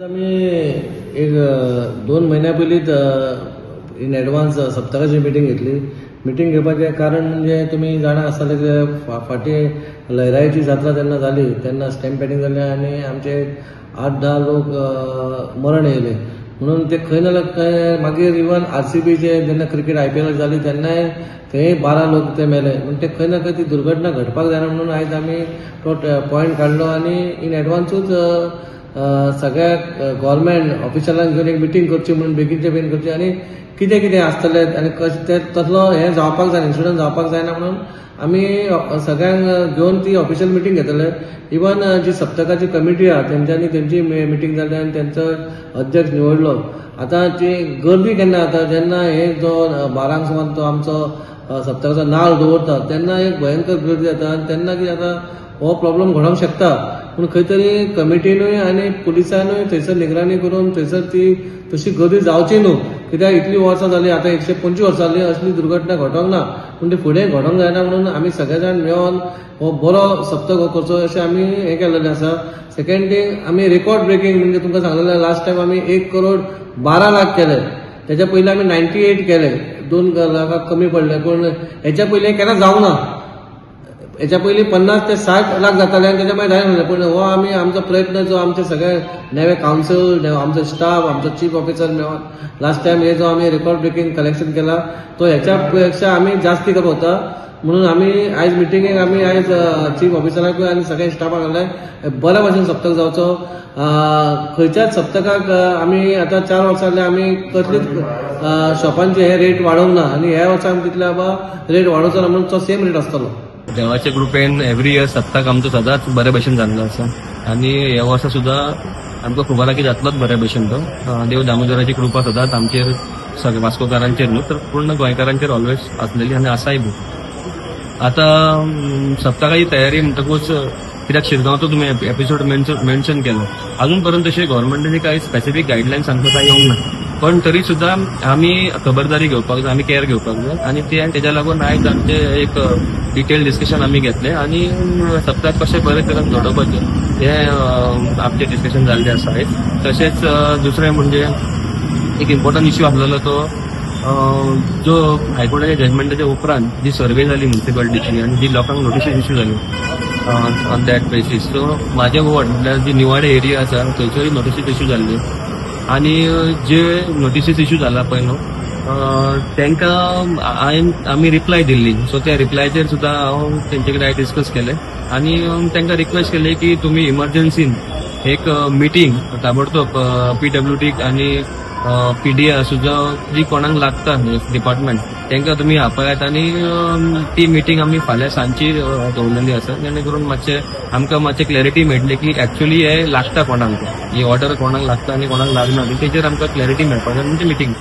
आम्ही एक 2 महिन्या पयलींच इन एडवान्स सप्तकाची मिटींग घेतली. मिटींग घेवपाचें कारण म्हणजे तुम्ही जाणा आसतले की फाटीं लयराईची जात्रा जेन्ना जाली तेन्ना स्टॅम्प पॅडिंग जालें आनी आमचे 8-10 लोक मरण येयले. म्हणून ते खंय ना खंय मागीर इवन RCBचे जेन्ना क्रिकेट IPL जाली तेन्नाय थंय 12 लोक ते मेले. म्हणजे ते खंय ना खंय ती दुर्घटना घडपाक जायना म्हणून आयज आमी तो पॉयंट काडलो आनी इन एडवान्सूच सगळ्या गव्हर्मेंट ऑफिशलांक घेवन एक मिटींग करची म्हणून बेगीनचे बेगीन करची आनी कितें कितें आसतलें आनी कशें तसलो हें जावपाक जाय इन्सिडंट जावपाक जायना म्हणून आमी सगळ्यांक घेवन ती ऑफिशियल मिटींग घेतले. इवन जी सप्तकाची कमिटी आहा तेंच्यांनी तेंची मिटींग जाली आनी तेंचो अध्यक्ष निवडलो. आतां ती गर्दी केन्ना जाता जेन्ना हे जो 12 सुमार तो आमचो सप्तकाचो नाल्ल दवरता तेन्ना एक भयंकर गर्दी जाता आनी तेन्ना कितें जाता हो प्रॉब्लेम घडोवंक शकता. पूण खंय तरी कमिटीनूय आनी पुलिसांनूय थंयसर निगराणी करून थंयसर ती तशी गर्दी जावची न्हू. कित्याक इतली वर्सां जाली आतां 125 वर्सां जाली असली दुर्घटना घडोवंक ना. पूण ती फुडें घडोवंक जायना म्हणून आमी सगळे जाण मेळोन हो बरो सप्तक हो करचो अशें आमी हें केल्लेलें आसा. सेकंड थिंग आमी रेकॉर्ड ब्रेकींग म्हणजे तुमकां सांगलेलें लास्ट टायम आमी 1,12,00,000 केले. तेच्या पयलीं आमी 98 केले. 2 लाखाक कमी पडले. पूण हेच्या पयलीं केन्ना जावंक ना. हेच्या पयलीं 50 ते 60 लाख जाताले आनी तेच्या मागीर जायना. पूण हो आमी आमचो प्रयत्न जो आमचे सगळे नेवे कावन्सिल आमचो स्टाफ आमचो चीफ ऑफिसर मेळोन लास्ट टायम हे जो आमी रेकॉर्ड ब्रेकींग कलेक्शन केला तो हेच्या पेक्षा आमी जास्ती करप होता. म्हणून आमी आयज मिटींगेक आमी आयज चीफ ऑफिसराकूय आनी सगळ्या स्टाफाक सांगलें बऱ्या भशेन सप्तक जावचो. खंयच्याच सप्तकाक आमी आतां 4 वर्सां जाली आमी कसलीच शॉपांचे हे रेट वाडोवंक ना आनी ह्या वर्सा आमी तितले बाबा रेट वाडोवचो ना म्हणून तो सेम रेट आसतलो. देवाच्या कृपेन एव्हरी इयर सप्तक आमचो सदांच बरे भशेन जाल्लो आसा आनी ह्या वर्सा सुद्दां आमकां खबर आहा की जातलोच बरे भशेन तो. देव दामोदराची कृपा सदांच आमचेर सगळे वास्कोकारांचेर न्हू तर पूर्ण गोंयकारांचेर ऑलवेज आसलेली आनी आसाय बी. आतां सप्तकाची तयारी म्हणटकूच कित्याक शिरगांवचो तुमी एपिसोड मेन्शन केलो अजून पर्यंत तशें गव्हर्मेंटाची कांय स्पेसिफीक गायडलायन्स आमकां कांय येवंक ना. पण तरी सुद्दां आमी खबरदारी घेवपाक जाय आमी केअर घेवपाक जाय आनी तेच्या लागून आयज आमचे एक डिटेल डिस्कशन आमी घेतलें आनी सप्तक कशें बरे तरेन घडोवपाचें हें आमचें डिस्कशन जाल्लें आसा आयज. तशेंच दुसरें म्हणजे एक इम्पॉर्टंट इश्यू आसलेलो तो जो हायकोर्टाच्या जजमेंटाच्या उपरांत जी सर्वे जाली म्युनिसिपालिटीची आनी जी लोकांक नोटिसीस इश्यू जाली ऑन दॅट बेसीस. सो म्हाजे वॉर्ड म्हटल्यार जी निवाडे एरिया आसा थंयसरूय नोटिसीस इश्यू जाल्ली आनी जे नोटिसीस इश्यू जाला पळय न्हू तांकां आमी रिप्लाय दिल्ली. सो त्या रिप्लायचेर सुद्दां हांव तेंचे कडेन डिस्कस केलें आनी तांकां रिक्वेस्ट केली की तुमी इमर्जन्सीन एक मिटींग ताबडतोब PWD आनी PDA सुद्दां जी कोणाक लागता डिपार्टमेंट तांकां तुमी आपयात आनी ती मिटींग आमी फाल्यां सांजची दवरलेली आसा जेणे करून आमकां मातशें क्लॅरिटी मेळटली की एक्चुअली हे लागता कोणाक ही ऑर्डर कोणाक लागता आनी कोणाक लागना तेचेर आमकां क्लॅरिटी मेळपाक जाय म्हणजे मिटींग.